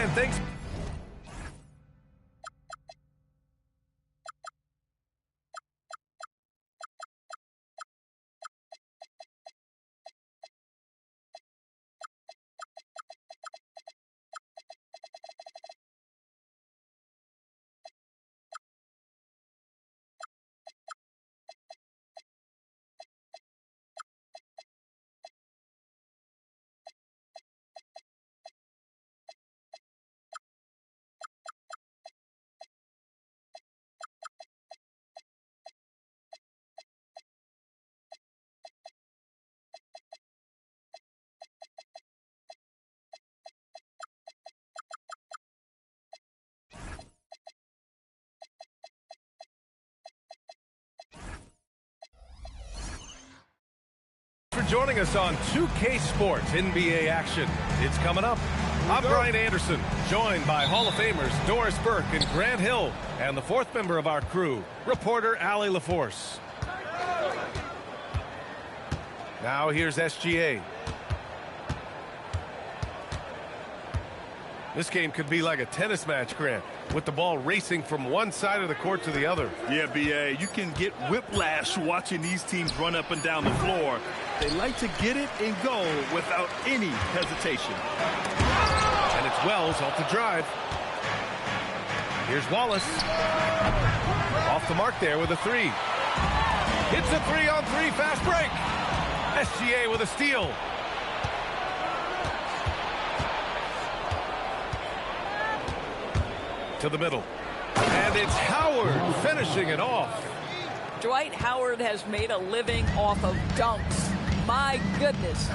Brian, thanks. For joining us on 2K Sports NBA action. It's coming up. I'm Brian Anderson, joined by Hall of Famers Doris Burke and Grant Hill, and the fourth member of our crew, reporter Allie LaForce. Now here's SGA. This game could be like a tennis match, Grant, with the ball racing from one side of the court to the other. Yeah, B.A., you can get whiplash watching these teams run up and down the floor. They like to get it and go without any hesitation. And it's Wells off the drive. Here's Wallace. Off the mark there with a three. Hits a 3-on-3 fast break. SGA with a steal. To the middle. And it's Howard finishing it off. Dwight Howard has made a living off of dunks. My goodness.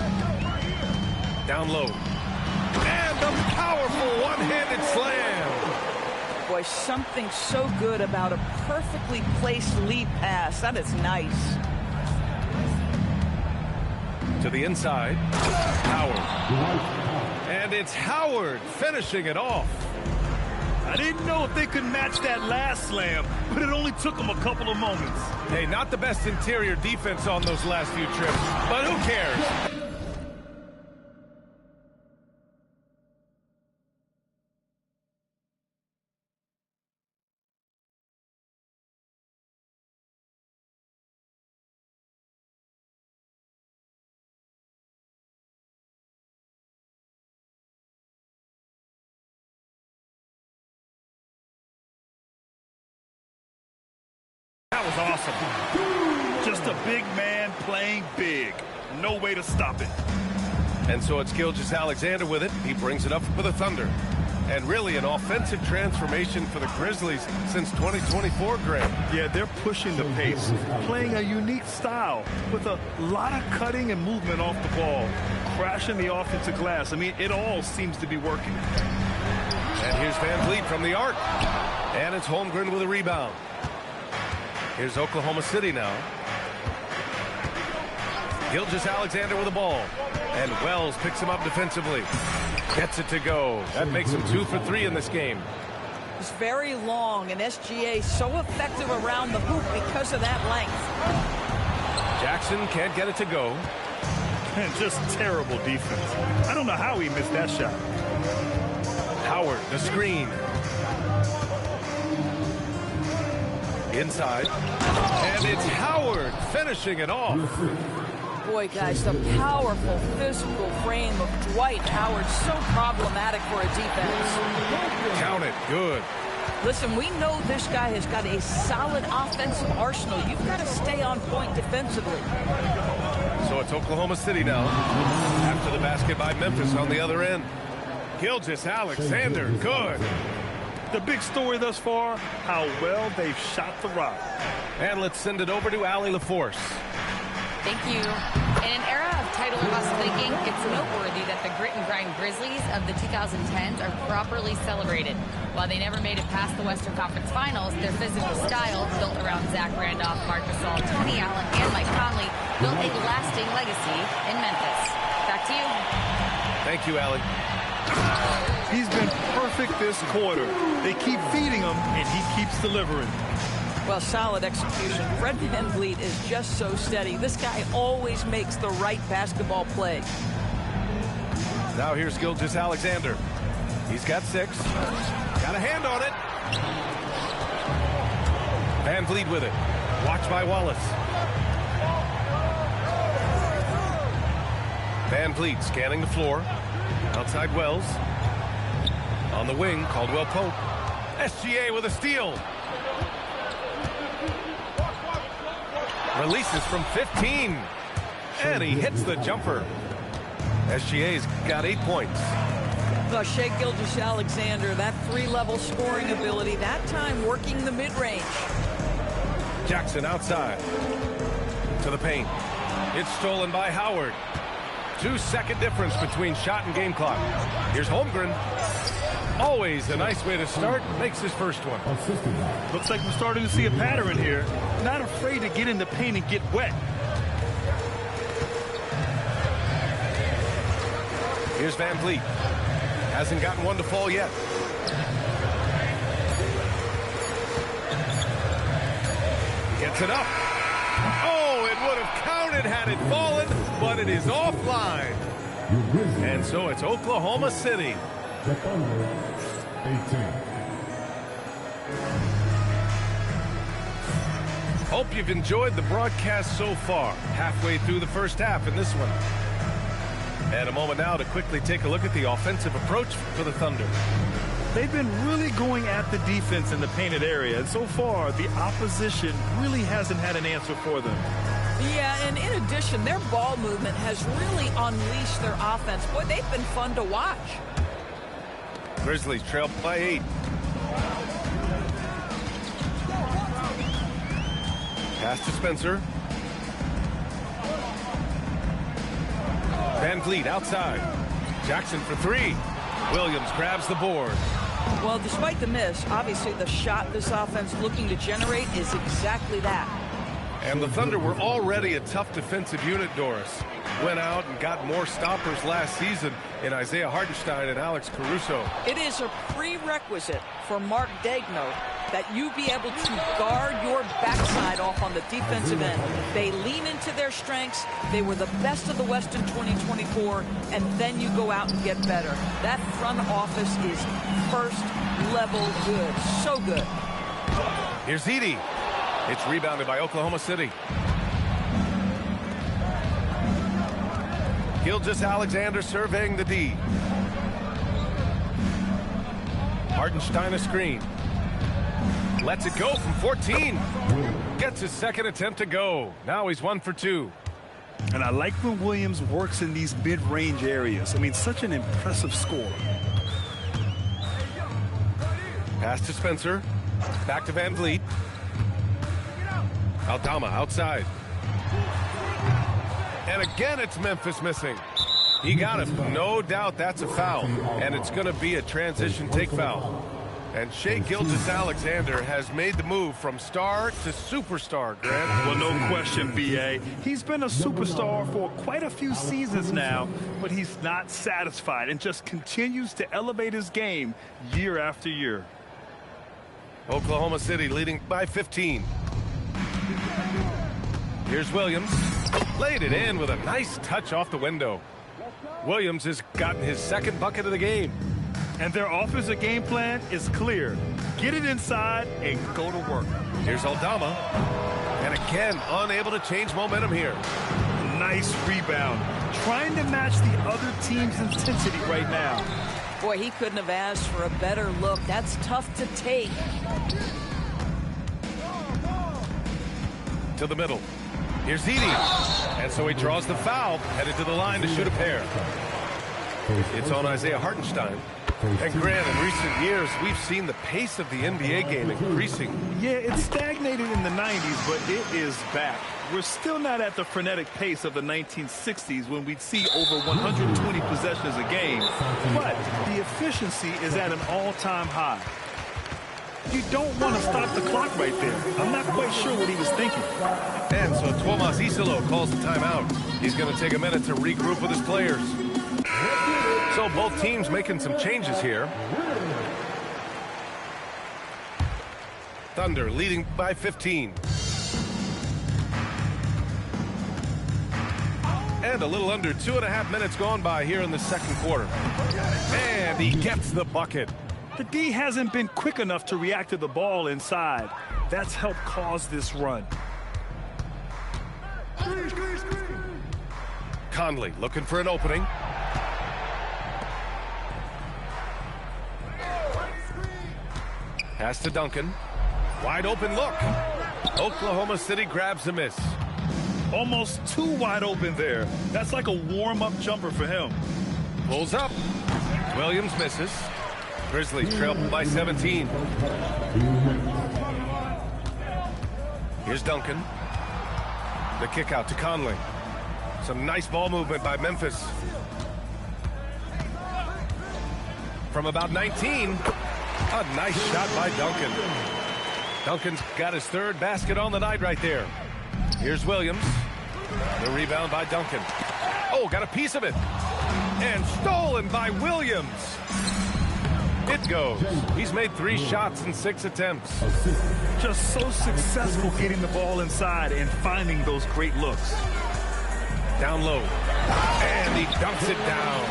Down low. And a powerful one-handed slam. Boy, something so good about a perfectly placed lead pass. That is nice. To the inside. Howard. And it's Howard finishing it off. I didn't know if they could match that last slam, but it only took them a couple of moments. Hey, not the best interior defense on those last few trips, but who cares? That was awesome. Just a big man playing big. No way to stop it. And so it's Gilgeous-Alexander with it. He brings it up for the Thunder. And really an offensive transformation for the Grizzlies since 2024, Greg. Yeah, they're pushing the pace, playing a unique style with a lot of cutting and movement off the ball, crashing the offensive glass. I mean, it all seems to be working. And here's Van Vliet from the arc. And it's Holmgren with a rebound. Here's Oklahoma City now. Gilgeous-Alexander with the ball. And Wells picks him up defensively. Gets it to go. That makes him 2 for 3 in this game. It's very long, and SGA so effective around the hoop because of that length. Jackson can't get it to go. And just terrible defense. I don't know how he missed that shot. Howard, the screen. Inside. And it's Howard finishing it off. Boy, guys, the powerful physical frame of Dwight Howard, so problematic for a defense. Count it. Good. Listen, we know this guy has got a solid offensive arsenal. You've got to stay on point defensively. So it's Oklahoma City now. After the basket by Memphis on the other end. Gilgeous-Alexander, good. The big story thus far, how well they've shot the rock. And let's send it over to Allie LaForce. Thank you. In an era of title or bust thinking, it's noteworthy that the grit and grind Grizzlies of the 2010s are properly celebrated. While they never made it past the Western Conference Finals, their physical style, built around Zach Randolph, Marc Gasol, Tony Allen, and Mike Conley, built a lasting legacy in Memphis. Back to you. Thank you, Allie. He's been perfect this quarter. They keep feeding him, and he keeps delivering. Well, solid execution. Fred VanVleet is just so steady. This guy always makes the right basketball play. Now here's Gilgeous-Alexander. He's got 6. Got a hand on it. Van Vliet with it. Watched by Wallace. Van Vliet scanning the floor. Outside Wells. On the wing, Caldwell Pope. SGA with a steal. Releases from 15. And he hits the jumper. SGA's got 8 points. Well, Shai Gilgeous-Alexander, that 3-level scoring ability, that time working the mid-range. Jackson outside. To the paint. It's stolen by Howard. 2-second difference between shot and game clock. Here's Holmgren. Always a nice way to start. Makes his first one. Looks like we're starting to see a pattern here. Not afraid to get in the paint and get wet. Here's Van Vliet. Hasn't gotten one to fall yet. Gets it up. Oh, it would have counted had it fallen, but it is offline. And so it's Oklahoma City. The Thunder, 18. Hope you've enjoyed the broadcast so far. Halfway through the first half in this one. And a moment now to quickly take a look at the offensive approach for the Thunder. They've been really going at the defense in the painted area, and so far the opposition really hasn't had an answer for them. Yeah, and in addition, their ball movement has really unleashed their offense. Boy, they've been fun to watch. Grizzlies trail by 8. Pass to Spencer. Van Vliet outside. Jackson for 3. Williams grabs the board. Well, despite the miss, obviously the shot this offense looking to generate is exactly that. And the Thunder were already a tough defensive unit, Doris. Went out and got more stoppers last season in Isaiah Hartenstein and Alex Caruso. It is a prerequisite for Mark Daigneault that you be able to guard your backside off on the defensive end. They lean into their strengths. They were the best of the West in 2024, and then you go out and get better. That front office is first level good. So good. Here's Edey. It's rebounded by Oklahoma City. Gilgeous-Alexander surveying the D. Hartenstein a screen. Lets it go from 14. Gets his second attempt to go. Now he's 1 for 2. And I like when Williams works in these mid-range areas. I mean, such an impressive scorer. Pass to Spencer. Back to Van Vliet. Aldama outside. And again, it's Memphis missing. He got it. No doubt that's a foul. And it's going to be a transition take foul. And Shai Gilgeous-Alexander has made the move from star to superstar, Grant. Well, no question, B.A. He's been a superstar for quite a few seasons now, but he's not satisfied and just continues to elevate his game year after year. Oklahoma City leading by 15. Here's Williams. Laid it in with a nice touch off the window. Williams has gotten his second bucket of the game. And their offensive game plan is clear. Get it inside and go to work. Here's Aldama. And again, unable to change momentum here. Nice rebound. Trying to match the other team's intensity right now. Boy, he couldn't have asked for a better look. That's tough to take. To the middle. Here's Edey. And so he draws the foul, headed to the line to shoot a pair. It's on Isaiah Hartenstein. And Grant, in recent years, we've seen the pace of the NBA game increasing. Yeah, it stagnated in the 90s, but it is back. We're still not at the frenetic pace of the 1960s when we'd see over 120 possessions a game, but the efficiency is at an all-time high. You don't want to stop the clock right there. I'm not quite sure what he was thinking. And so Tuomas Isalo calls the timeout. He's going to take a minute to regroup with his players. So both teams making some changes here. Thunder leading by 15. And a little under 2.5 minutes gone by here in the second quarter. And And he gets the bucket. The D hasn't been quick enough to react to the ball inside. That's helped cause this run. Conley looking for an opening. Pass to Duncan. Wide open look. Oklahoma City grabs a miss. Almost too wide open there. That's like a warm-up jumper for him. Pulls up. Williams misses. Grizzlies trail by 17. Here's Duncan. The kick out to Conley. Some nice ball movement by Memphis. From about 19, a nice shot by Duncan. Duncan's got his third basket on the night right there. Here's Williams. The rebound by Duncan. Oh, got a piece of it. And stolen by Williams. It goes. He's made 3 shots in 6 attempts. Just so successful getting the ball inside and finding those great looks. Down low. And he dunks it down.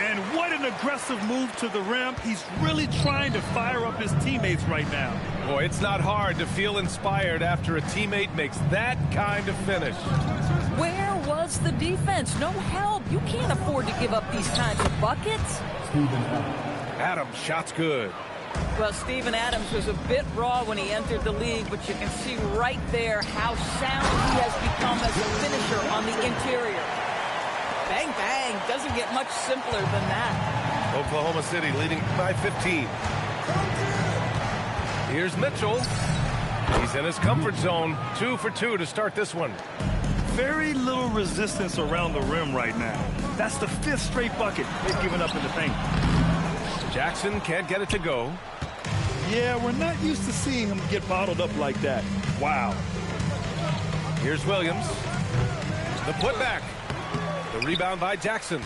And what an aggressive move to the rim. He's really trying to fire up his teammates right now. Boy, it's not hard to feel inspired after a teammate makes that kind of finish. Where was the defense? No help. You can't afford to give up these kinds of buckets. Adams, shot's good. Well, Steven Adams was a bit raw when he entered the league, but you can see right there how sound he has become as a finisher on the interior. Bang, bang. Doesn't get much simpler than that. Oklahoma City leading by 15. Here's Mitchell. He's in his comfort zone. 2 for 2 to start this one. Very little resistance around the rim right now. That's the 5th straight bucket they've given up in the paint. Jackson can't get it to go. Yeah, we're not used to seeing him get bottled up like that. Wow. Here's Williams. The putback. The rebound by Jackson.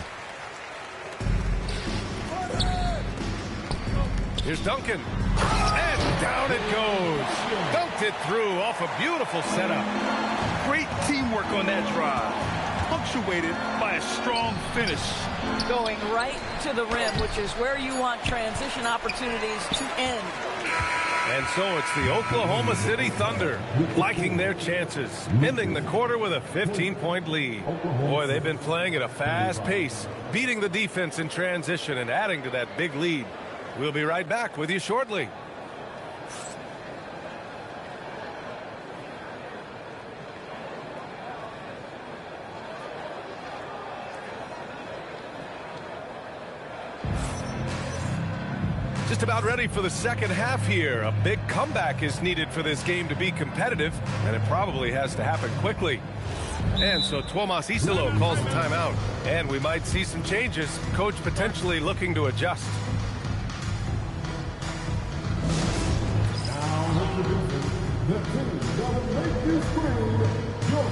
Here's Duncan. And down it goes. Dunked it through off a beautiful setup. Great teamwork on that drive. Punctuated by a strong finish. Going right to the rim, which is where you want transition opportunities to end. And so it's the Oklahoma City Thunder liking their chances, ending the quarter with a 15-point lead. Boy, they've been playing at a fast pace, beating the defense in transition and adding to that big lead. We'll be right back with you shortly. Just about ready for the second half here. A big comeback is needed for this game to be competitive, and it probably has to happen quickly. And so Tuomas Isalo calls the timeout, and we might see some changes. Coach potentially looking to adjust. The team that will make you scream, York.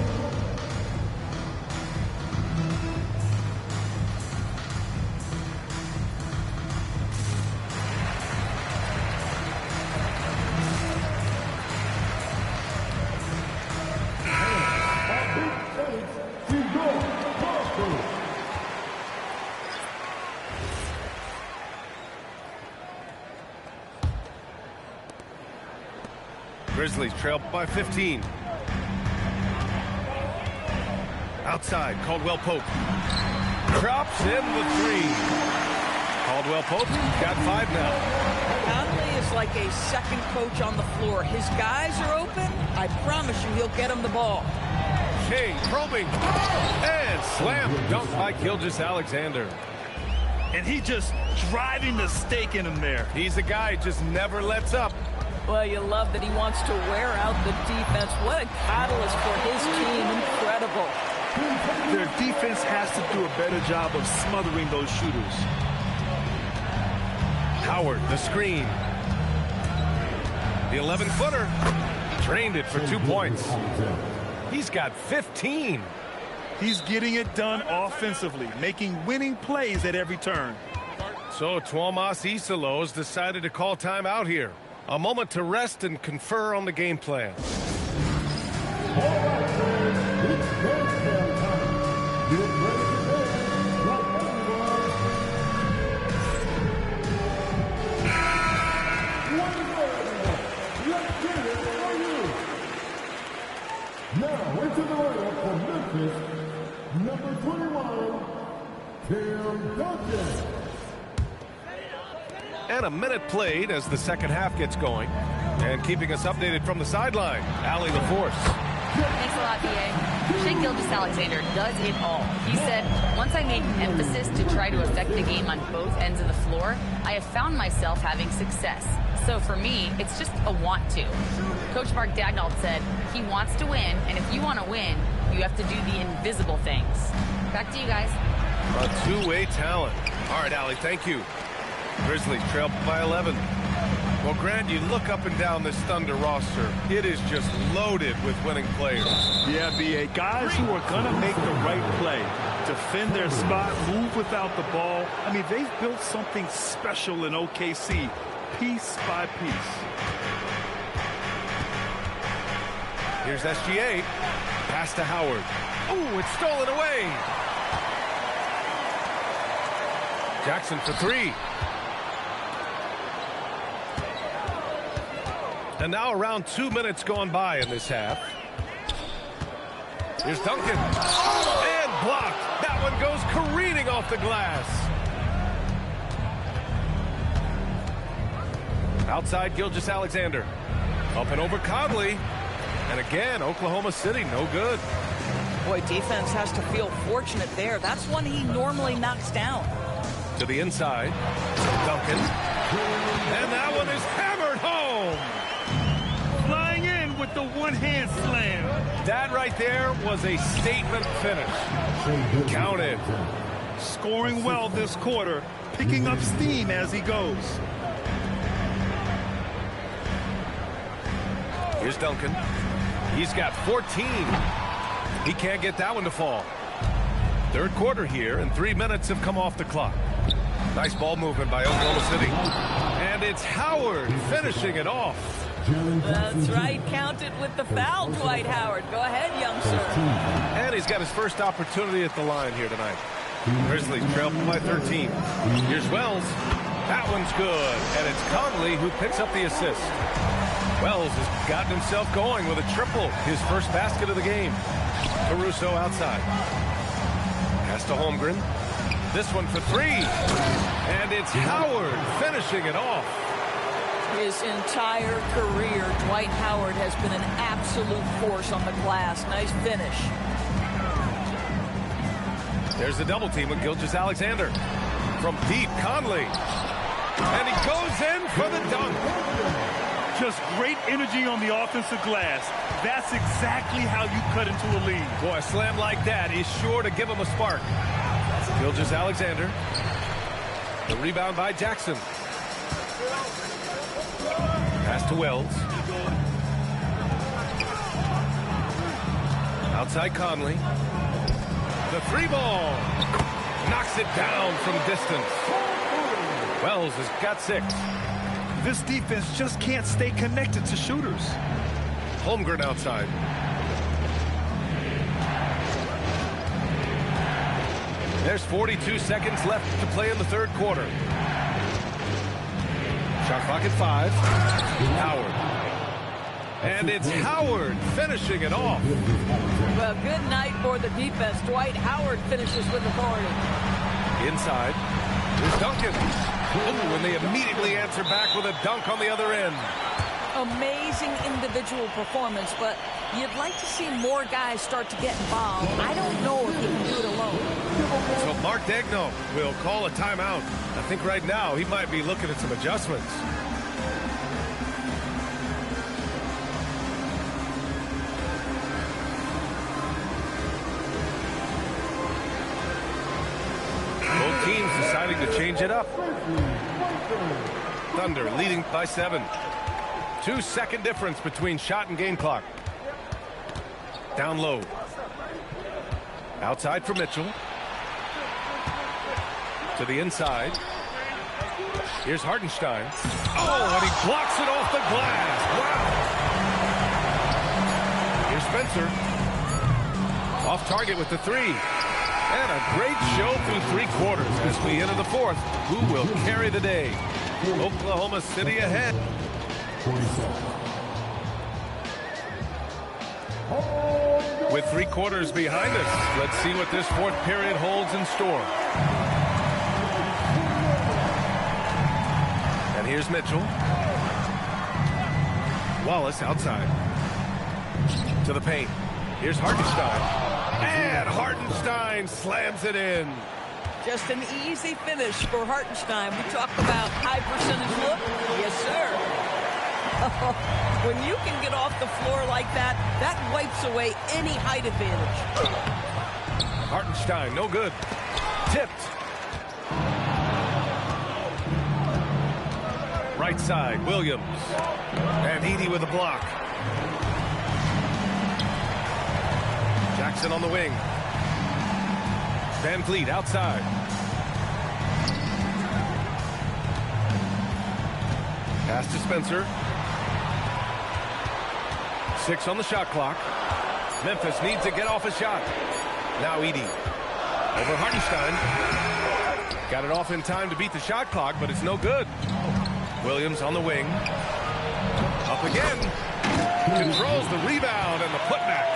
Grizzlies trail by 15. Outside, Caldwell Pope. Drops in the 3. Caldwell Pope got 5 now. Conley is like a second coach on the floor. His guys are open. I promise you he'll get him the ball. Shea probing. And slam dunk by Gilgeous-Alexander. And he just driving the stake in him there. He's a guy who just never lets up. Well, you love that he wants to wear out the defense. What a catalyst for his team. Incredible. Their defense has to do a better job of smothering those shooters. Howard, the screen. The 11-footer. Drained it for 2 points. He's got 15. He's getting it done offensively, making winning plays at every turn. So Tuomas Isalos decided to call timeout here. A moment to rest and confer on the game plan. Memphis, number 21, Tim Duncan. And a minute played as the second half gets going. And keeping us updated from the sideline, Allie LaForce. Thanks a lot, B.A. Shai Gilgeous-Alexander does it all. He said, once I make an emphasis to try to affect the game on both ends of the floor, I have found myself having success. So for me, it's just a want to. Coach Mark Daigneault said he wants to win, and if you want to win, you have to do the invisible things. Back to you guys. A two-way talent. All right, Allie, thank you. Grizzlies trail by 11. Well, Grant, you look up and down this Thunder roster. It is just loaded with winning players. Yeah, B.A. Guys who are going to make the right play, defend their spot, move without the ball. I mean, they've built something special in OKC, piece by piece. Here's SGA. Pass to Howard. Oh, it's stolen away. Jackson for three. And now around 2 minutes gone by in this half. Here's Duncan. And blocked. That one goes careening off the glass. Outside Gilgeous-Alexander. Up and over Conley. And again, Oklahoma City, no good. Boy, defense has to feel fortunate there. That's one he normally knocks down. To the inside. Duncan. And that one is hammered home. Flying in with the one-hand slam. That right there was a statement finish. Counted. Scoring well this quarter, picking up steam as he goes. Here's Duncan. He's got 14. He can't get that one to fall. Third quarter here, and 3 minutes have come off the clock. Nice ball movement by Oklahoma City. And it's Howard finishing it off. That's right. Counted with the foul, Dwight Howard. Go ahead, young sir. And he's got his first opportunity at the line here tonight. Grizzlies trail by 13. Here's Wells. That one's good. And it's Conley who picks up the assist. Wells has gotten himself going with a triple. His first basket of the game. Caruso outside. Pass to Holmgren. This one for three. And it's Howard finishing it off. His entire career, Dwight Howard has been an absolute force on the glass. Nice finish. There's the double team with Gilgeous-Alexander. From deep, Conley. And he goes in for the dunk. Just great energy on the offensive glass. That's exactly how you cut into a lead. Boy, a slam like that is sure to give him a spark. Gilgeous-Alexander. The rebound by Jackson. Pass to Wells. Outside Conley. The three ball. Knocks it down from distance. Wells has got 6. This defense just can't stay connected to shooters. Holmgren outside. There's 42 seconds left to play in the third quarter. Shot clock at 5. Howard. And it's Howard finishing it off. Well, good night for the defense. Dwight Howard finishes with authority. Inside. Here's Duncan. Ooh, and they immediately answer back with a dunk on the other end. Amazing individual performance, but you'd like to see more guys start to get involved. I don't know if he can do it alone. So Mark Daigneault will call a timeout. I think right now he might be looking at some adjustments. Both teams deciding to change it up. Thunder leading by 7. 2-second difference between shot and game clock. Down low. Outside for Mitchell. To the inside. Here's Hartenstein. Oh, and he blocks it off the glass. Wow. Here's Spencer. Off target with the 3. And a great show through 3 quarters as we enter the 4th. Who will carry the day? Oklahoma City ahead. 47. With 3 quarters behind us, let's see what this 4th period holds in store. And here's Mitchell. Wallace outside. To the paint. Here's Hartenstein. And Hartenstein slams it in. Just an easy finish for Hartenstein. We talk about high percentage look. Yes, sir. When you can get off the floor like that, that wipes away any height advantage. Hartenstein, no good. Tipped. Right side, Williams. And Edey with a block. Jackson on the wing. Van Vliet outside. Pass to Spencer. 6 on the shot clock. Memphis needs to get off a shot. Now Edey. Over Hartenstein. Got it off in time to beat the shot clock, but it's no good. Williams on the wing. Up again. Controls the rebound and the putback.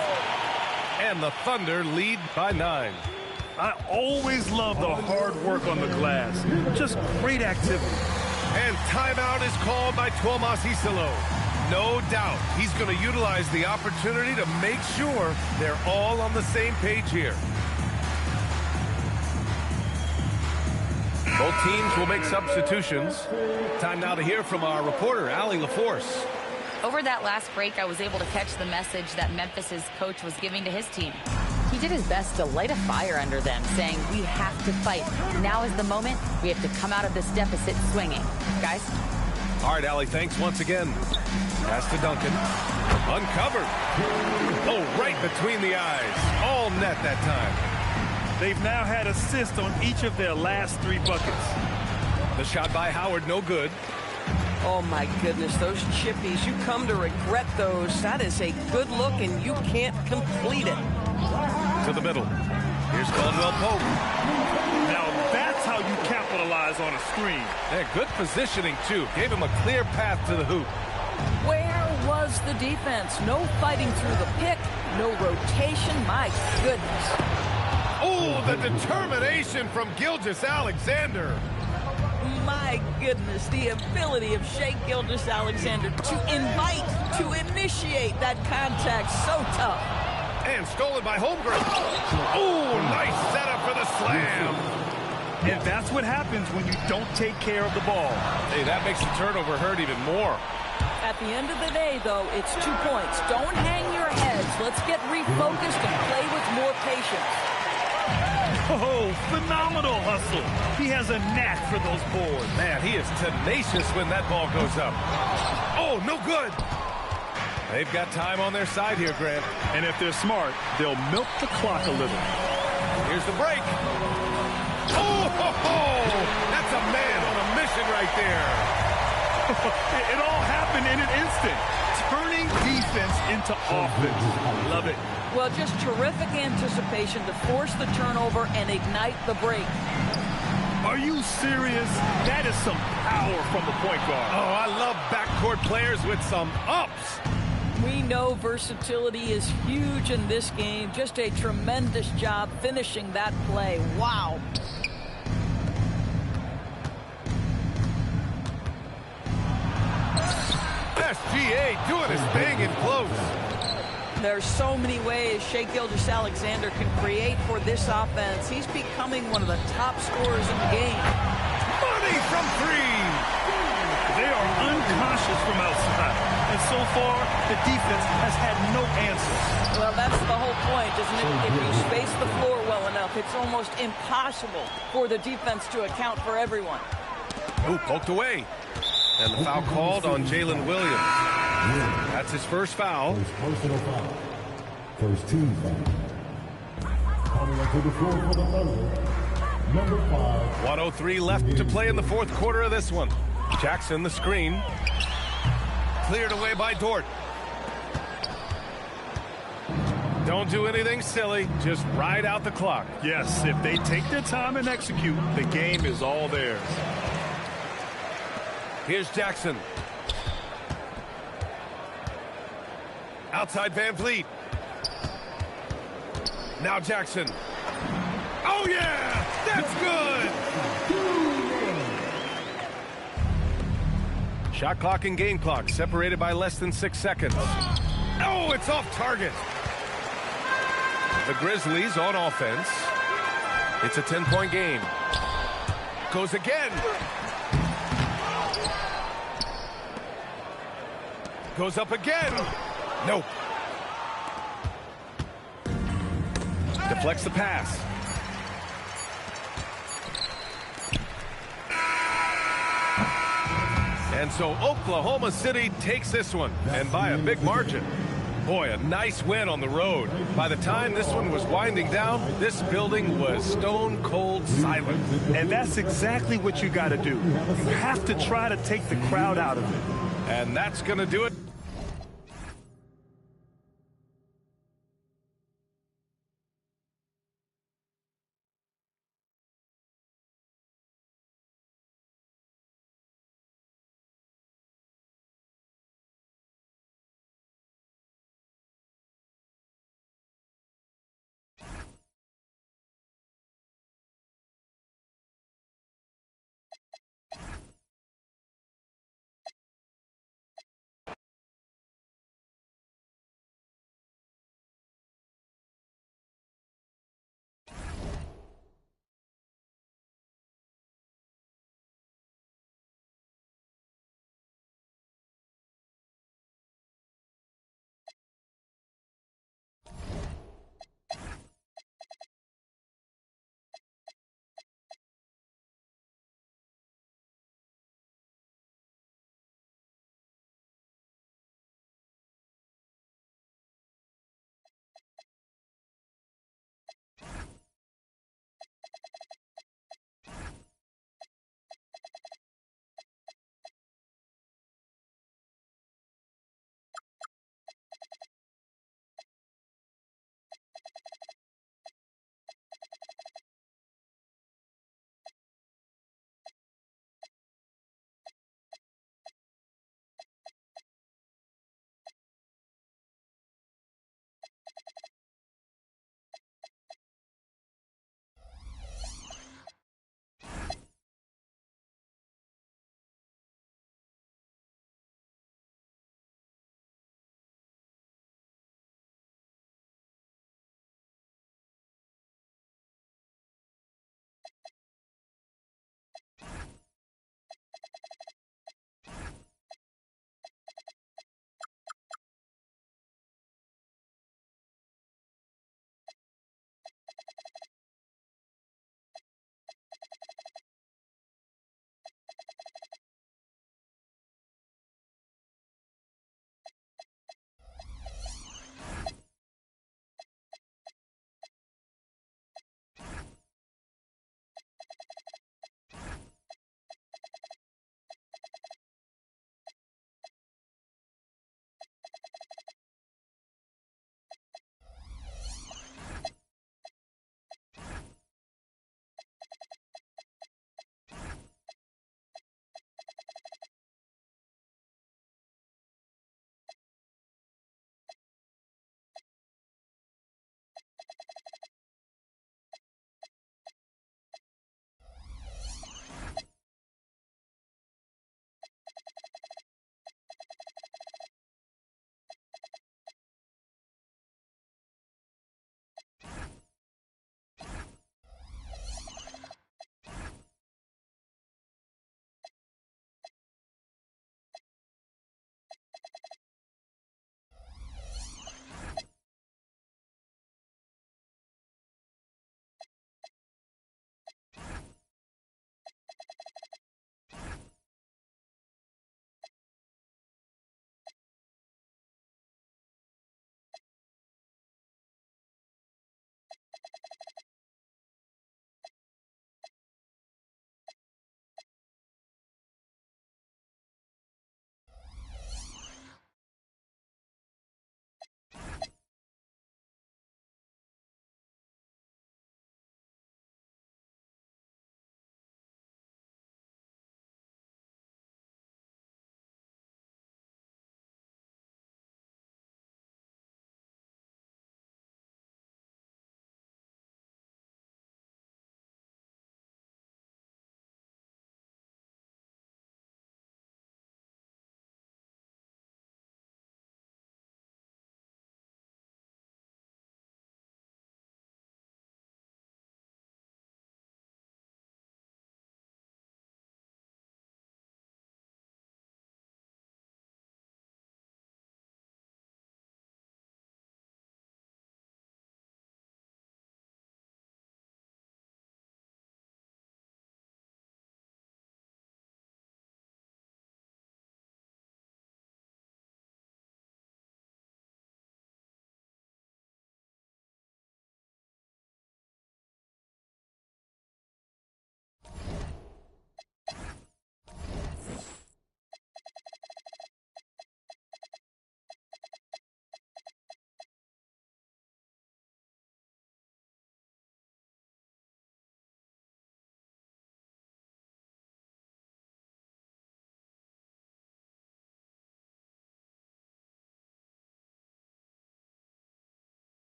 And the Thunder lead by 9. I always love the hard work on the glass. Just great activity. And timeout is called by Tuomas Isalo. No doubt he's going to utilize the opportunity to make sure they're all on the same page here. Both teams will make substitutions. Time now to hear from our reporter, Allie LaForce. Over that last break, I was able to catch the message that Memphis's coach was giving to his team. He did his best to light a fire under them, saying, we have to fight. Now is the moment. We have to come out of this deficit swinging. Guys? All right, Allie, thanks once again. Pass to Duncan. Uncovered. Oh, right between the eyes. All net that time. They've now had assists on each of their last 3 buckets. The shot by Howard, no good. Oh, my goodness, those chippies, you come to regret those. That is a good look, and you can't complete it. To the middle. Here's Caldwell Pope. Now that's how you capitalize on a screen. Yeah, good positioning, too. Gave him a clear path to the hoop. Where was the defense? No fighting through the pick, no rotation. My goodness. Oh, the determination from Gilgeous-Alexander. My goodness, the ability of Shai Gilgeous-Alexander to invite, to initiate that contact, so tough. And stolen by Holmgren. Oh, nice setup for the slam. And that's what happens when you don't take care of the ball. Hey, that makes the turnover hurt even more. At the end of the day, though, it's 2 points. Don't hang your heads. Let's get refocused and play with more patience. Oh, phenomenal hustle. He has a knack for those boards. Man, he is tenacious when that ball goes up. Oh, no good. They've got time on their side here, Grant. And if they're smart, they'll milk the clock a little. Here's the break. Oh, ho, ho. That's a man on a mission right there. It all happened in an instant. Turning defense into offense. Love it. Well, just terrific anticipation to force the turnover and ignite the break. Are you serious? That is some power from the point guard. Oh, I love backcourt players with some ups. We know versatility is huge in this game. Just a tremendous job finishing that play. Wow. SGA doing his thing in close. There's so many ways Shai Gilgeous-Alexander can create for this offense. He's becoming one of the top scorers in the game. Money from 3. They are unconscious from outside. And so far, the defense has had no answers. Well, that's the whole point, isn't it? If you space the floor well enough, it's almost impossible for the defense to account for everyone. Ooh, poked away. And the foul called on Jalen Williams. That's his first foul. Personal foul. First team foul. Coming onto the floor for the Thunder, number 5. 1:03 left to play in the 4th quarter of this one. Jackson, the screen. Cleared away by Dort. Don't do anything silly. Just ride out the clock. Yes, if they take their time and execute, the game is all theirs. Here's Jackson. Outside Van Vliet. Now Jackson. Oh, yeah! That's good! Shot clock and game clock separated by less than 6 seconds. Oh, it's off target. The Grizzlies on offense. It's a 10-point game. Goes again. Goes up again. Nope. Deflects the pass. And so Oklahoma City takes this one, and by a big margin. Boy, a nice win on the road. By the time this one was winding down, this building was stone cold silent. And that's exactly what you got to do. You have to try to take the crowd out of it. And that's going to do it.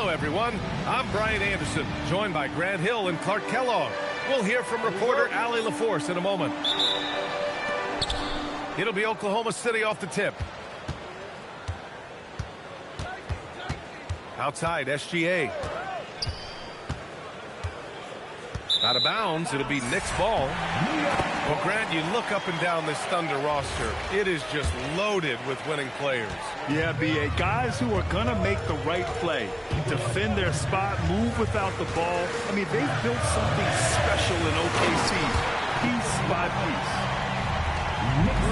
everyone. I'm Brian Anderson, joined by Grant Hill and Clark Kellogg. We'll hear from reporter Allie LaForce in a moment. It'll be Oklahoma City off the tip. Outside, SGA. Out of bounds, it'll be Knicks ball. Well, Grant, you look up and down this Thunder roster. It is just loaded with winning players. Yeah, B.A. Guys who are going to make the right play, defend their spot, move without the ball. I mean, they've built something special in OKC, piece by piece.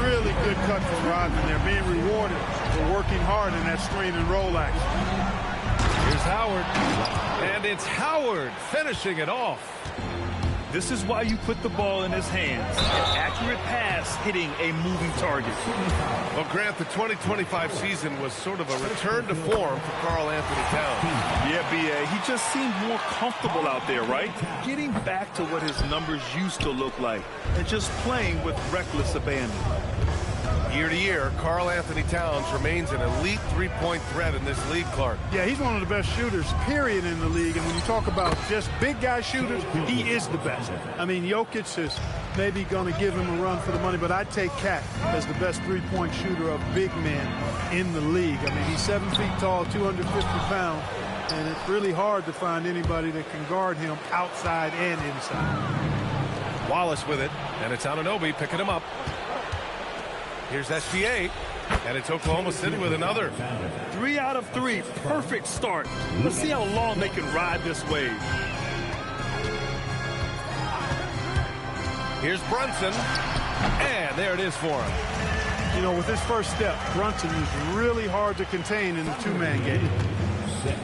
Really good cut from Rodman. They're being rewarded for working hard in that screen and roll action. Here's Howard. And it's Howard finishing it off. This is why you put the ball in his hands. An accurate pass hitting a moving target. Well, Grant, the 2025 season was sort of a return to form for Karl Anthony Towns. Yeah, B.A. He just seemed more comfortable out there, right? Getting back to what his numbers used to look like and just playing with reckless abandon. Year to year, Karl Anthony Towns remains an elite three-point threat in this league, Clark. Yeah, he's one of the best shooters, period, in the league. And when you talk about just big guy shooters, he is the best. I mean, Jokic is maybe going to give him a run for the money, but I'd take Cat as the best three-point shooter of big men in the league. I mean, he's 7 feet tall, 250 pounds, and it's really hard to find anybody that can guard him outside and inside. Wallace with it, and it's Anunoby picking him up. Here's SGA, and it's Oklahoma City with another. 3 out of 3, perfect start. Let's see how long they can ride this wave. Here's Brunson, and there it is for him. You know, with his first step, Brunson is really hard to contain in the two-man game. 6,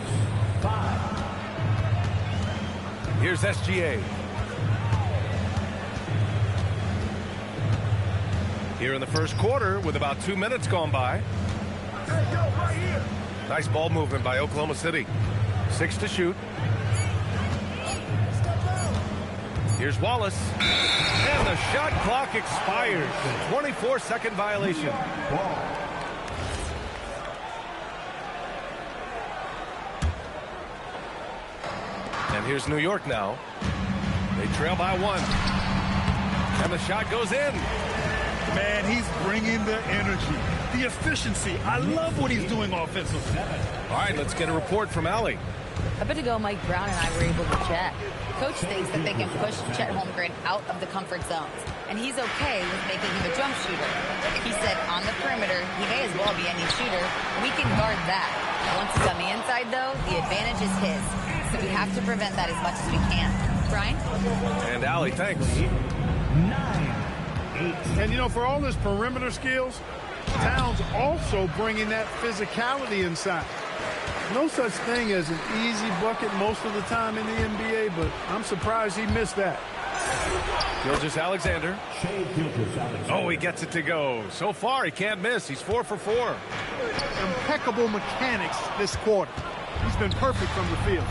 5. Here's SGA. Here in the first quarter with about 2 minutes gone by. Nice ball movement by Oklahoma City. 6 to shoot. Here's Wallace. And the shot clock expires. 24-second violation. And here's New York now. They trail by 1. And the shot goes in. Man, he's bringing the energy, the efficiency. I love what he's doing offensively. All right, let's get a report from Allie. A bit ago, Mike Brown and I were able to chat. Coach thinks that they can push Chet Holmgren out of the comfort zones, and he's okay with making him a jump shooter. He said on the perimeter, he may as well be any shooter. We can guard that. Once he's on the inside, though, the advantage is his. So we have to prevent that as much as we can. Brian? And Allie, thanks. 9. And, you know, for all his perimeter skills, Towns also bringing that physicality inside. No such thing as an easy bucket most of the time in the NBA, but I'm surprised he missed that. Gilgeous-Alexander. Oh, he gets it to go. So far, he can't miss. He's 4 for 4. Impeccable mechanics this quarter. He's been perfect from the field.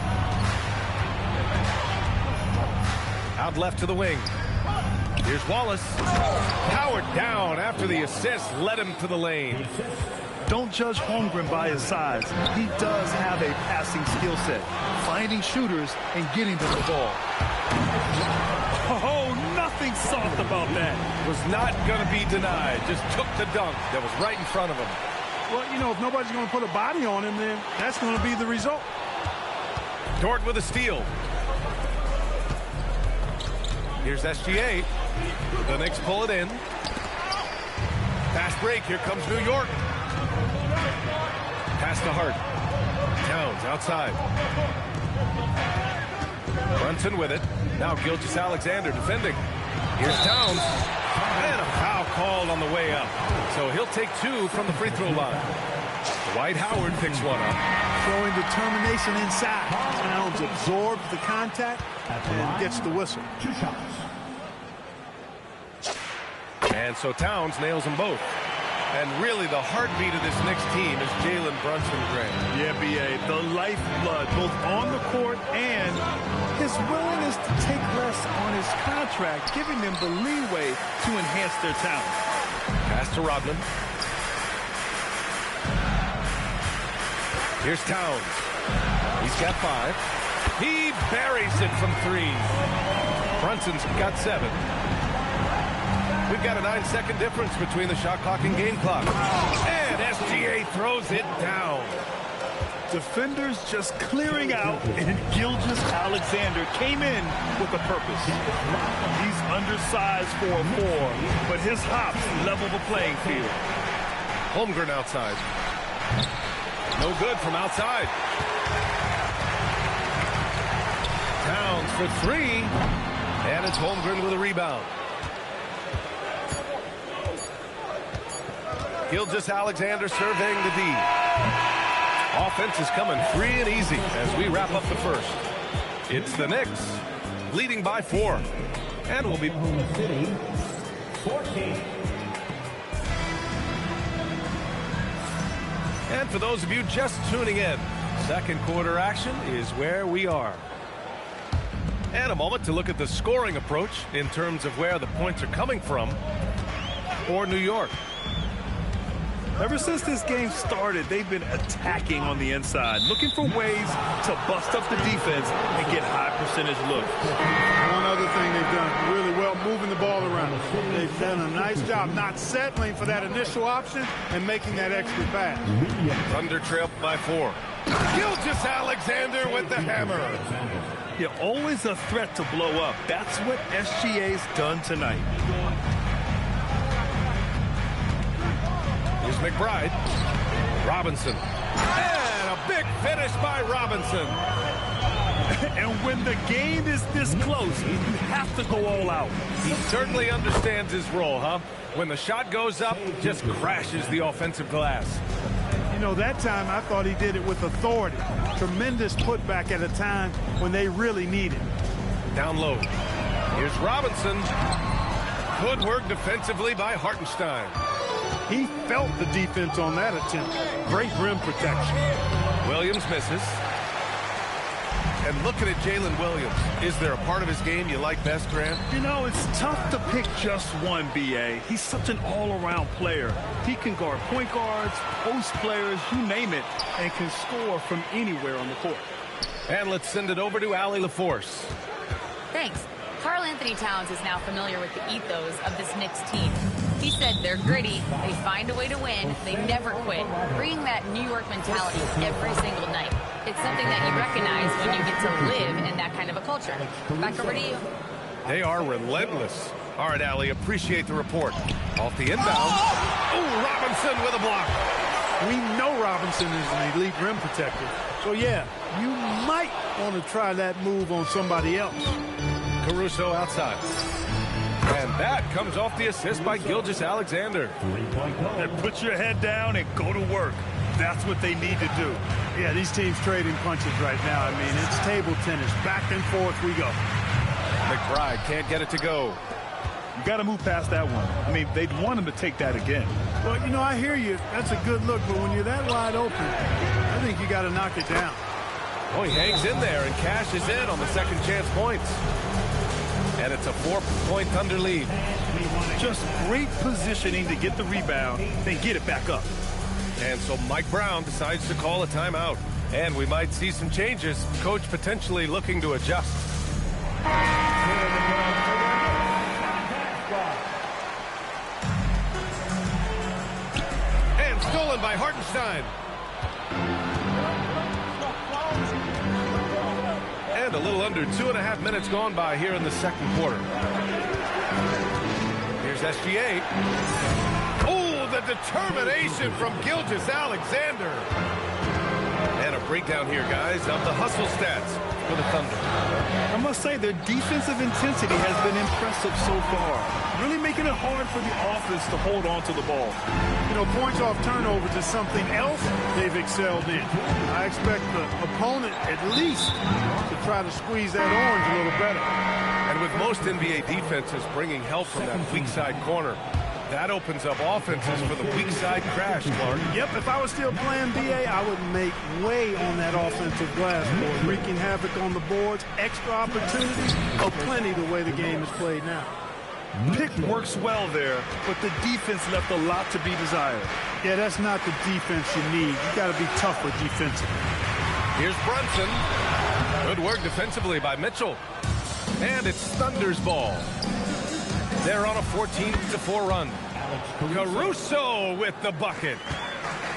Out left to the wing. Here's Wallace. Howard down after the assist led him to the lane. Don't judge Holmgren by his size. He does have a passing skill set, finding shooters and getting to the ball. Oh, nothing soft about that. Was not going to be denied. Just took the dunk that was right in front of him. Well, you know, if nobody's going to put a body on him, then that's going to be the result. Dort with a steal. Here's SGA. The Knicks pull it in. Fast break. Here comes New York. Pass to Hart. Towns outside. Brunson with it. Now Gilgeous-Alexander defending. Here's Towns. And a foul called on the way up. So he'll take 2 from the free throw line. Dwight Howard picks one up. Showing determination inside. Towns absorbs the contact and gets the whistle. 2 shots. And so Towns nails them both. And really the heartbeat of this Knicks team is Jalen Brunson Grant. Yeah, B.A., the lifeblood, both on the court and his willingness to take less on his contract, giving them the leeway to enhance their talent. Pass to Rodman. Here's Towns. He's He's got 5. He buries it from 3. Brunson's got 7. We've got a 9-second difference between the shot clock and game clock. And SGA throws it down. Defenders just clearing out, and Gilgeous-Alexander came in with a purpose. He's undersized for a 4, but his hops level the playing field. Holmgren outside. No good from outside. Towns for 3. And it's Holmgren with a rebound. Gilgeous-Alexander surveying the D. Offense is coming free and easy as we wrap up the first. It's the Knicks leading by 4. And we'll be Oklahoma City 14. And for those of you just tuning in, second quarter action is where we are. And a moment to look at the scoring approach in terms of where the points are coming from for New York. Ever since this game started, they've been attacking on the inside, looking for ways to bust up the defense and get high percentage looks. One other thing they've done really well, moving the ball around. They've done a nice job not settling for that initial option and making that extra pass. Thunder trailed by 4. Gilgeous-Alexander with the hammer. Yeah, always a threat to blow up. That's what SGA's done tonight. Here's McBride. Robinson. And a big finish by Robinson. And when the game is this close, you have to go all out. He certainly understands his role, huh? When the shot goes up, just crashes the offensive glass. You know, that time I thought he did it with authority. Tremendous putback at a time when they really need it. Down low. Here's Robinson. Good work defensively by Hartenstein. He felt the defense on that attempt. Great rim protection. Williams misses. And looking at Jalen Williams, is there a part of his game you like best, Grant? You know, it's tough to pick just one, B.A. He's such an all-around player. He can guard point guards, post players, you name it, and can score from anywhere on the court. And let's send it over to Allie LaForce. Thanks. Karl-Anthony Towns is now familiar with the ethos of this Knicks team. He said they're gritty, they find a way to win, they never quit, bringing that New York mentality every single night. It's something that you recognize when you get to live in that kind of a culture. Back over to you. They are relentless. All right, Allie, appreciate the report. Off the inbound. Oh, Robinson with a block. We know Robinson is an elite rim protector. So, yeah, you might want to try that move on somebody else. Caruso outside. And that comes off the assist by Gilgeous-Alexander. And put your head down and go to work. That's what they need to do. Yeah, these teams trading punches right now. I mean, it's table tennis. Back and forth we go. McBride can't get it to go. You got to move past that one. I mean, they'd want him to take that again. Well, you know, I hear you. That's a good look, but when you're that wide open, I think you got to knock it down. Oh, he hangs in there and cashes in on the second chance points. And it's a 4-point Thunder lead. Just great positioning to get the rebound, then get it back up. And so Mike Brown decides to call a timeout. And we might see some changes. Coach potentially looking to adjust. And stolen by Hartenstein. And a little under 2.5 minutes gone by here in the second quarter. Here's SGA. Oh, the determination from Gilgeous-Alexander. And a breakdown here, guys, of the hustle stats for the Thunder. I must say their defensive intensity has been impressive so far. Really making it hard for the offense to hold on to the ball. You know, points off turnovers is something else they've excelled in. I expect the opponent at least to try to squeeze that orange a little better. And with most NBA defenses bringing help from that weak side corner, that opens up offenses for the weak side crash, Clark. Yep, if I was still playing BA, I would make way on that offensive glass board, wreaking havoc on the boards, extra opportunities, plenty the way the game is played now. Pick works well there, but the defense left a lot to be desired. Yeah, that's not the defense you need. You got to be tougher defensively. Here's Brunson. Good work defensively by Mitchell. And it's Thunder's ball. They're on a 14-4 run. Caruso with the bucket.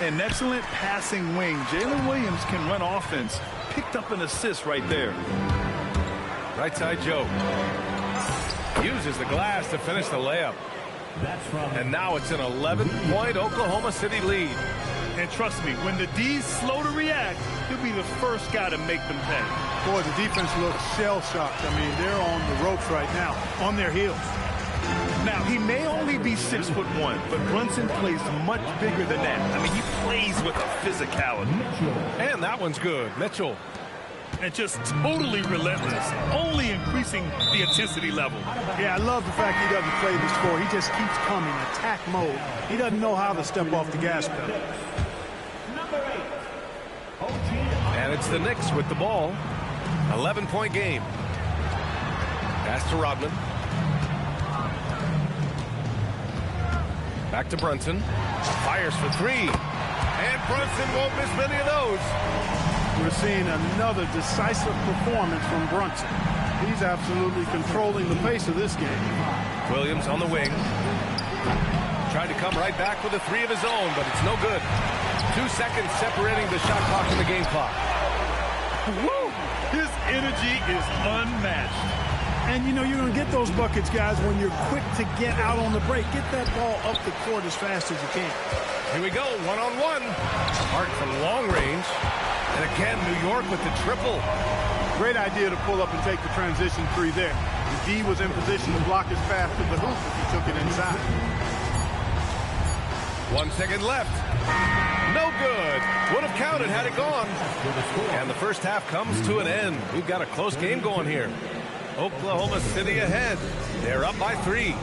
An excellent passing wing. Jalen Williams can run offense. Picked up an assist right there. Right side Joe. Uses the glass to finish the layup. And now it's an 11-point Oklahoma City lead. And trust me, when the D's slow to react, he'll be the first guy to make them pay. Boy, the defense looks shell-shocked. I mean, they're on the ropes right now, on their heels. Now, he may only be 6'1", but Brunson plays much bigger than that. I mean, he plays with a physicality. And that one's good. Mitchell. And just totally relentless, only increasing the intensity level. Yeah, I love the fact he doesn't play this score. He just keeps coming, attack mode. He doesn't know how to step off the gas pedal. And it's the Knicks with the ball. 11-point game. Pass to Rodman. Back to Brunson. Fires for three. And Brunson won't miss many of those. We're seeing another decisive performance from Brunson. He's absolutely controlling the pace of this game. Williams on the wing. Tried to come right back with a three of his own, but it's no good. 2 seconds separating the shot clock and the game clock. Woo! His energy is unmatched. And, you know, you're going to get those buckets, guys, when you're quick to get out on the break. Get that ball up the court as fast as you can. Here we go, one-on-one. Hart from long range. And again, New York with the triple. Great idea to pull up and take the transition three there. The D was in position to block his path to the hoop if he took it inside. 1 second left. No good. Would have counted had it gone. And the first half comes to an end. We've got a close game going here. Oklahoma City ahead. They're up by 3.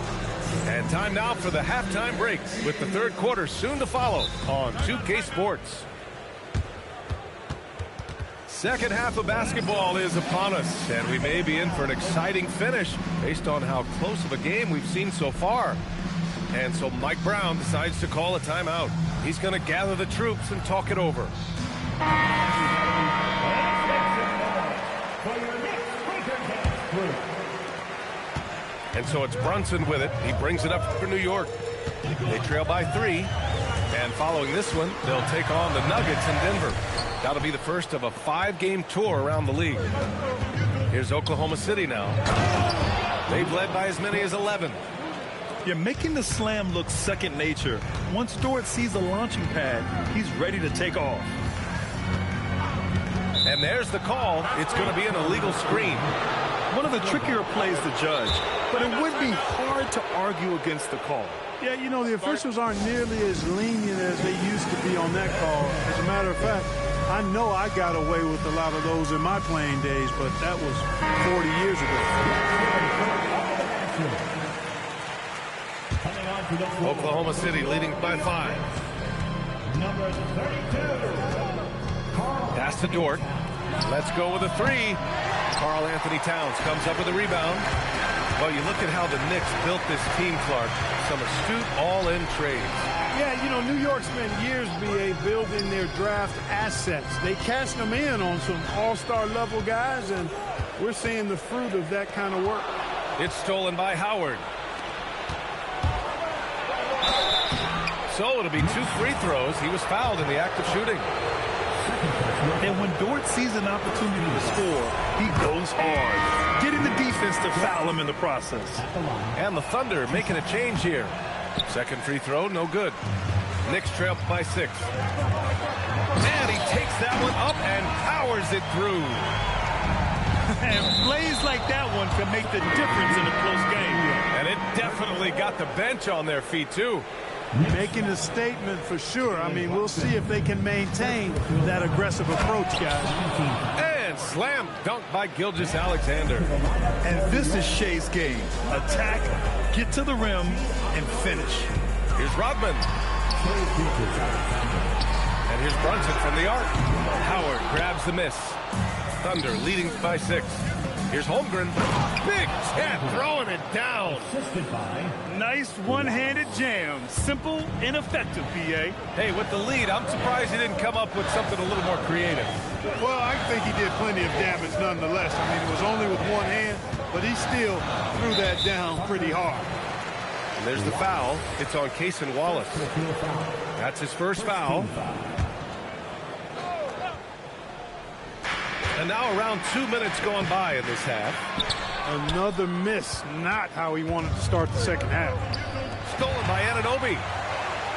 And time now for the halftime break with the third quarter soon to follow on 2K Sports. Second half of basketball is upon us, and we may be in for an exciting finish based on how close of a game we've seen so far. And so Mike Brown decides to call a timeout. He's going to gather the troops and talk it over. And so it's Brunson with it. He brings it up for New York. They trail by 3. And following this one, they'll take on the Nuggets in Denver. That'll be the first of a 5-game tour around the league. Here's Oklahoma City now. They've led by as many as 11. You're making the slam look second nature. Once Dort sees the launching pad, he's ready to take off. And there's the call. It's going to be an illegal screen. One of the trickier plays to judge, but it would be hard to argue against the call. Yeah, you know, the officials aren't nearly as lenient as they used to be on that call. As a matter of fact, I know I got away with a lot of those in my playing days, but that was 40 years ago. Oklahoma City leading by 5. Pass to Dort. Let's go with a 3. Karl Anthony Towns comes up with a rebound. Well, you look at how the Knicks built this team, Clark. Some astute all-in trades. Yeah, you know, New York spent years, B.A., building their draft assets. They cashed them in on some all-star level guys, and we're seeing the fruit of that kind of work. It's stolen by Howard. So it'll be 2 free throws. He was fouled in the act of shooting. And when Dort sees an opportunity to score, he goes hard, getting the defense to foul him in the process. And the Thunder making a change here. Second free throw, no good. Knicks trail by 6. And he takes that one up and powers it through. And plays like that one can make the difference in a close game. And it definitely got the bench on their feet, too. Making a statement for sure. I mean, we'll see if they can maintain that aggressive approach, guys. And slam dunk by Gilgeous-Alexander. And this is Shea's game. Attack, get to the rim, and finish. Here's Rodman. And here's Brunson from the arc. Howard grabs the miss. Thunder leading by 6. Here's Holmgren. Big tap throwing mowing it down. Nice one-handed jam. Simple and effective, B.A. Hey, with the lead, I'm surprised he didn't come up with something a little more creative. Well, I think he did plenty of damage nonetheless. I mean, it was only with one hand, but he still threw that down pretty hard. And there's the foul. It's on Cason Wallace. That's his first foul. And now around 2 minutes going by in this half. Another miss. Not how he wanted to start the second half. Stolen by Anunoby.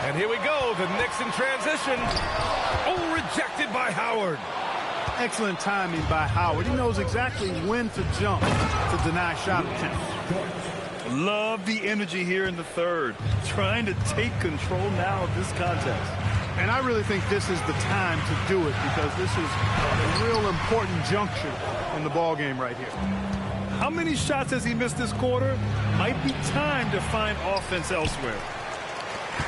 And here we go. The Knicks in transition. Oh, rejected by Howard. Excellent timing by Howard. He knows exactly when to jump to deny shot attempts. Love the energy here in the third. Trying to take control now of this contest. And I really think this is the time to do it because this is a real important juncture in the ball game right here. How many shots has he missed this quarter? Might be time to find offense elsewhere.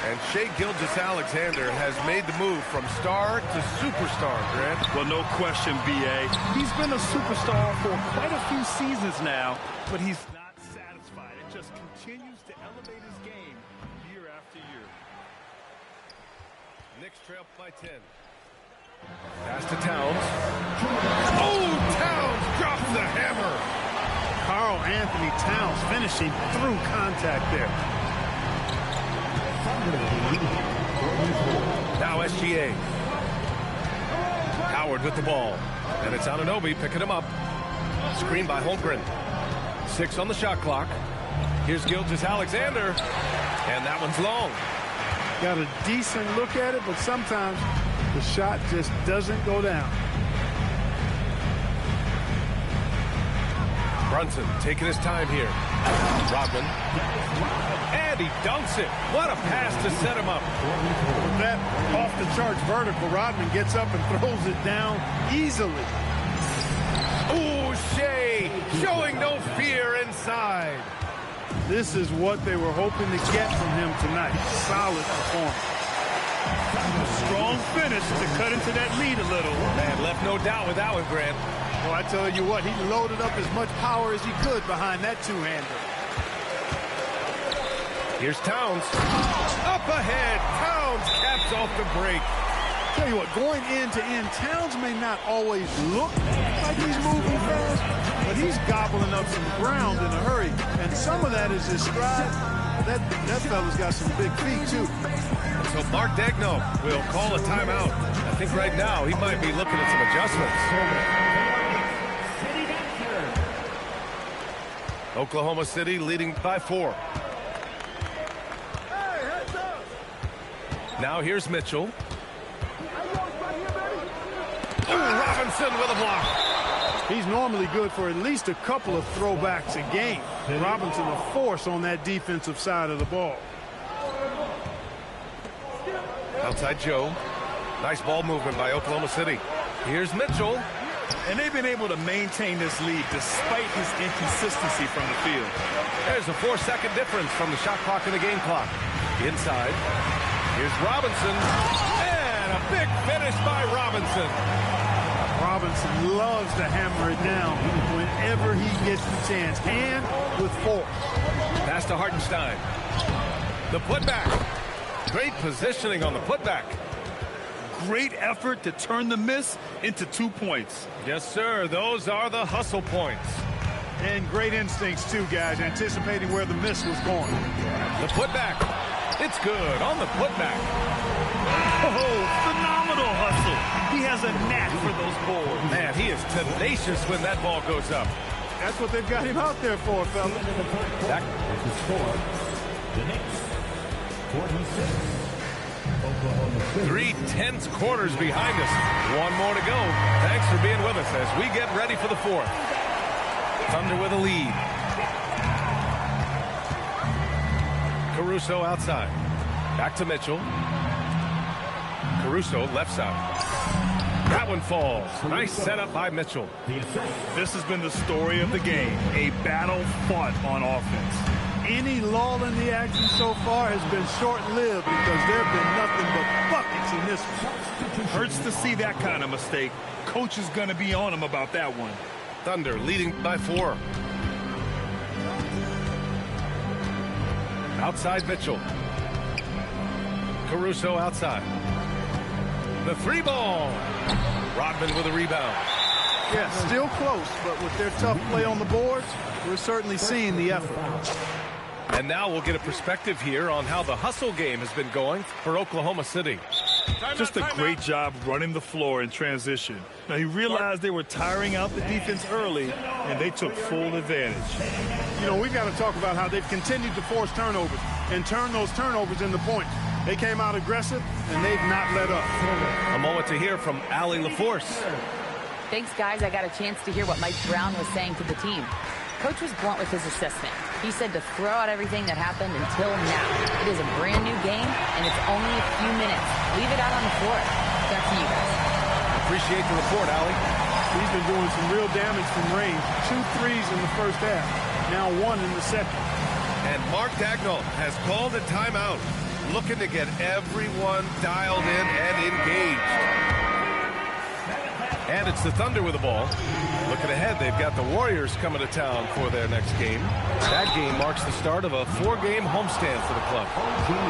And Shai Gilgeous-Alexander has made the move from star to superstar, Grant. Well, no question, B.A. He's been a superstar for quite a few seasons now, but he's not satisfied. It just continues to elevate his game year after year. Knicks trail by 10. Pass to Towns. Oh, Towns drops the hammer. Karl Anthony Towns finishing through contact there. Now SGA. Howard with the ball. And it's Anunoby picking him up. Screen by Holmgren. 6 on the shot clock. Here's Gilgeous-Alexander. And that one's long. Got a decent look at it, but sometimes the shot just doesn't go down. Brunson taking his time here. Rodman. And he dunks it. What a pass to set him up. With that off-the-charts vertical, Rodman gets up and throws it down easily. Ooh, Shai showing no fear inside. This is what they were hoping to get from him tonight. Solid performance. Strong finish to cut into that lead a little. Man, left no doubt with that one, Grant. Well, I tell you what, he loaded up as much power as he could behind that two-hander. Here's Towns. Up ahead. Towns caps off the break. Tell you what, going end to end, Towns may not always look like he's moving fast, but he's gobbling up some ground in a hurry. And some of that is his stride. That fella's got some big feet, too. So Mark Daigneault will call a timeout. I think right now he might be looking at some adjustments. Oklahoma City leading by 4. Now here's Mitchell. Ooh, Robinson with a block. He's normally good for at least a couple of throwbacks a game. Robinson a force on that defensive side of the ball. Outside Joe. Nice ball movement by Oklahoma City. Here's Mitchell. And they've been able to maintain this lead despite his inconsistency from the field. There's a 4-second difference from the shot clock and the game clock. Inside. Here's Robinson. And a big finish by Robinson. Robinson loves to hammer it down whenever he gets the chance, and with force. Pass to Hartenstein. The putback. Great positioning on the putback. Great effort to turn the miss into 2 points. Yes, sir. Those are the hustle points. And great instincts, too, guys, anticipating where the miss was going. The putback. It's good on the putback. Oh, phenomenal hustle. He has a knack for those boards. Man, he is tenacious when that ball goes up. That's what they've got him out there for, fella. That With the score, the Knicks, 46. Oklahoma City. 3/10 quarters behind us. One more to go. Thanks for being with us as we get ready for the 4th. Thunder with a lead. Caruso outside. Back to Mitchell. Caruso left side. That one falls. Nice setup by Mitchell. This has been the story of the game. A battle fought on offense. Any lull in the action so far has been short-lived because there have been nothing but buckets in this one. Hurts to see that kind of mistake. Coach is going to be on him about that one. Thunder leading by 4. Outside Mitchell. Caruso outside. The three ball. Rodman with a rebound. Yeah, still close, but with their tough play on the boards, we're certainly seeing the effort. And now we'll get a perspective here on how the hustle game has been going for Oklahoma City. Just a great job running the floor in transition. Now, he realized they were tiring out the defense early, and they took full advantage. You know, we've got to talk about how they've continued to force turnovers and turn those turnovers into points. They came out aggressive, and they've not let up. A moment to hear from Allie LaForce. Thanks, guys. I got a chance to hear what Mike Brown was saying to the team. Coach was blunt with his assessment. He said to throw out everything that happened until now. It is a brand new game, and it's only a few minutes. Leave it out on the floor. Back to you guys. Appreciate the report, Allie. He's been doing some real damage from range. 2 threes in the first half, now 1 in the second. And Mark Daigneault has called a timeout, looking to get everyone dialed in and engaged. And it's the Thunder with the ball. Looking ahead, they've got the Warriors coming to town for their next game. That game marks the start of a 4-game homestand for the club.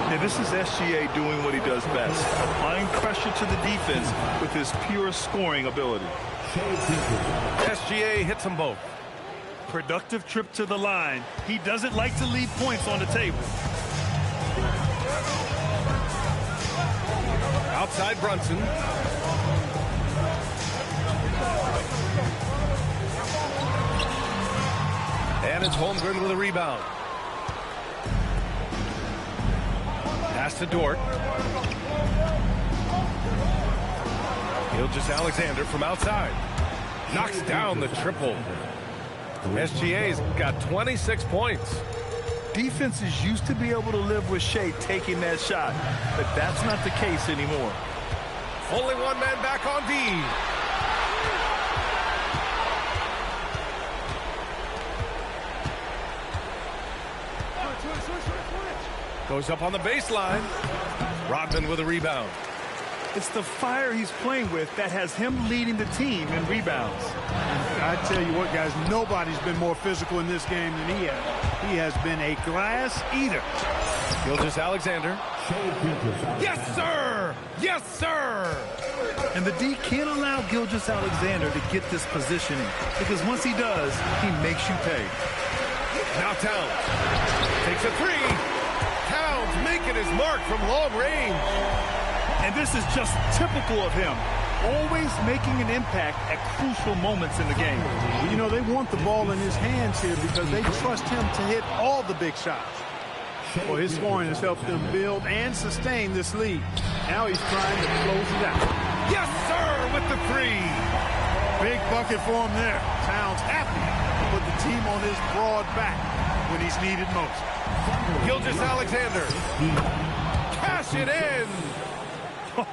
Yeah, this is SGA doing what he does best, applying pressure to the defense with his pure scoring ability. SGA hits them both. Productive trip to the line. He doesn't like to leave points on the table. Outside Brunson. And it's Holmgren with a rebound. Pass to Dort. Gilgeous-Alexander from outside. Knocks down the triple. SGA's got 26 points. Defenses used to be able to live with Shea taking that shot, but that's not the case anymore. Only one man back on D. Goes up on the baseline. Rodman with a rebound. It's the fire he's playing with that has him leading the team in rebounds. I tell you what, guys, nobody's been more physical in this game than he has. He has been a glass eater. Gilgeous-Alexander. Yes, sir! Yes, sir! And the D can't allow Gilgeous-Alexander to get this positioning, because once he does, he makes you pay. Now Towns takes a three. Towns making his mark from long range. And this is just typical of him, always making an impact at crucial moments in the game. You know, they want the ball in his hands here because they trust him to hit all the big shots. Well, his scoring has helped them build and sustain this lead. Now he's trying to close it out. Yes, sir, with the three. Big bucket for him there. Towns happy to put the team on his broad back when he's needed most. Gilgeous-Alexander. Cash it in.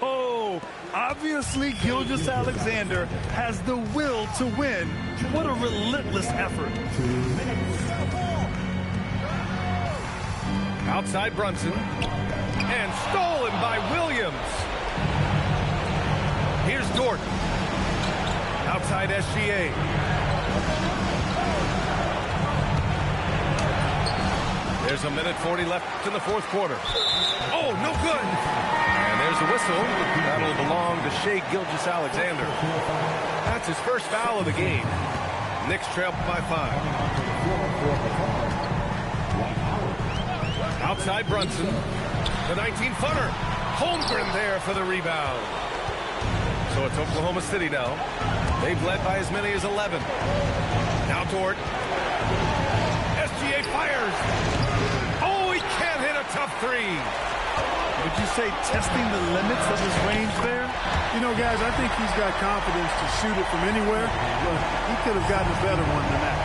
Oh, obviously Gilgeous-Alexander has the will to win. What a relentless effort. Outside Brunson. And stolen by Williams. Here's Dort. Outside SGA. There's 1:40 left in the fourth quarter. Oh, no good. And there's a whistle. That'll belong to Shai Gilgeous-Alexander. That's his first foul of the game. Knicks trail by 5. Outside Brunson. The 19-footer. Holmgren there for the rebound. So it's Oklahoma City now. They've led by as many as 11. Now Dort. SGA fires. Oh, he can't hit a tough three. Would you say testing the limits of his range there? You know, guys, I think he's got confidence to shoot it from anywhere, but he could have gotten a better one than that.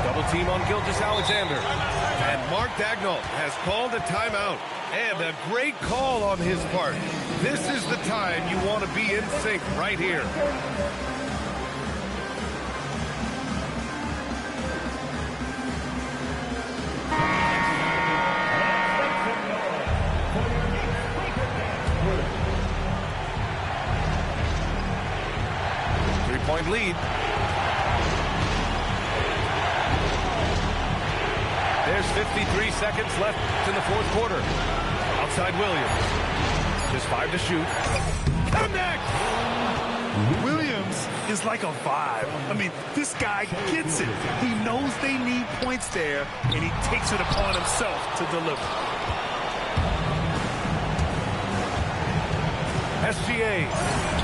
Double team on Gilgeous-Alexander. And Mark Daigneault has called a timeout. And a great call on his part. This is the time you want to be in sync right here. Three-point lead. 53 seconds left in the fourth quarter. Outside Williams. Just 5 to shoot. Connect! Williams is like a vibe. I mean, this guy gets it. He knows they need points there, and he takes it upon himself to deliver. SGA.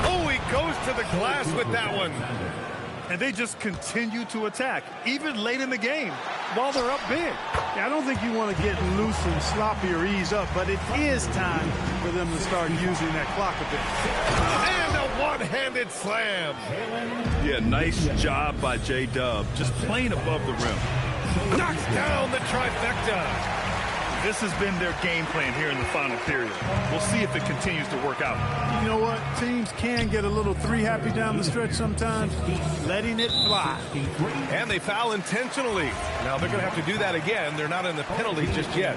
Oh, he goes to the glass with that one. And they just continue to attack, even late in the game, while they're up big. Yeah, I don't think you want to get loose and sloppy or ease up, but it is time for them to start using that clock a bit. And a one-handed slam. Yeah, nice job by J-Dub, just playing above the rim. Knocks down the trifecta. This has been their game plan here in the final period. We'll see if it continues to work out. You know what? Teams can get a little three-happy down the stretch sometimes, letting it fly. And they foul intentionally. Now they're going to have to do that again. They're not in the penalty just yet.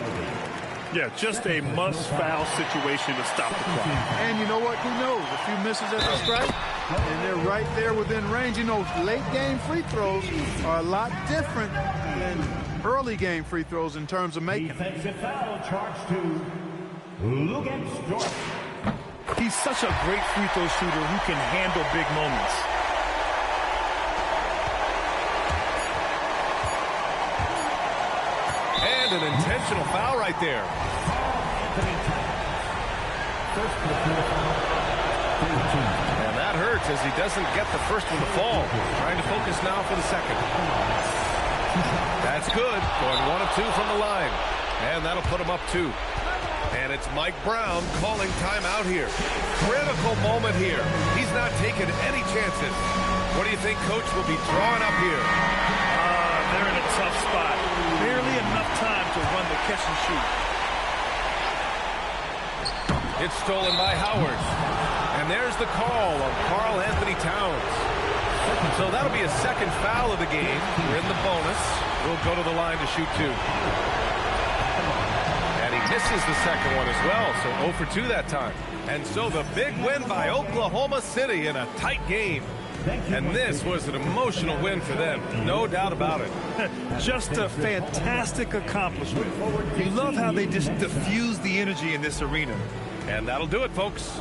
Yeah, just a must-foul situation to stop the clock. And you know what? Who knows? A few misses at the strike, and they're right there within range. You know, late-game free throws are a lot different than early-game free throws in terms of making. Defensive foul charged to Luguentz Dort. He's such a great free throw shooter who can handle big moments. And an intentional foul right there. And that hurts as he doesn't get the first one to fall. Trying to focus now for the second. That's good. Going 1 of 2 from the line. And that'll put him up 2. And it's Mike Brown calling timeout here. Critical moment here. He's not taking any chances. What do you think Coach will be drawing up here? They're in a tough spot. Barely enough time to run the catch and shoot. It's stolen by Howard. And there's the call on Karl Anthony Towns. So that'll be a second foul of the game. We're in the bonus. We'll go to the line to shoot 2. And he misses the second one as well, so 0 for 2 that time. And so the big win by Oklahoma City in a tight game. And this was an emotional win for them, no doubt about it. Just a fantastic accomplishment. You love how they just diffuse the energy in this arena. And that'll do it, folks.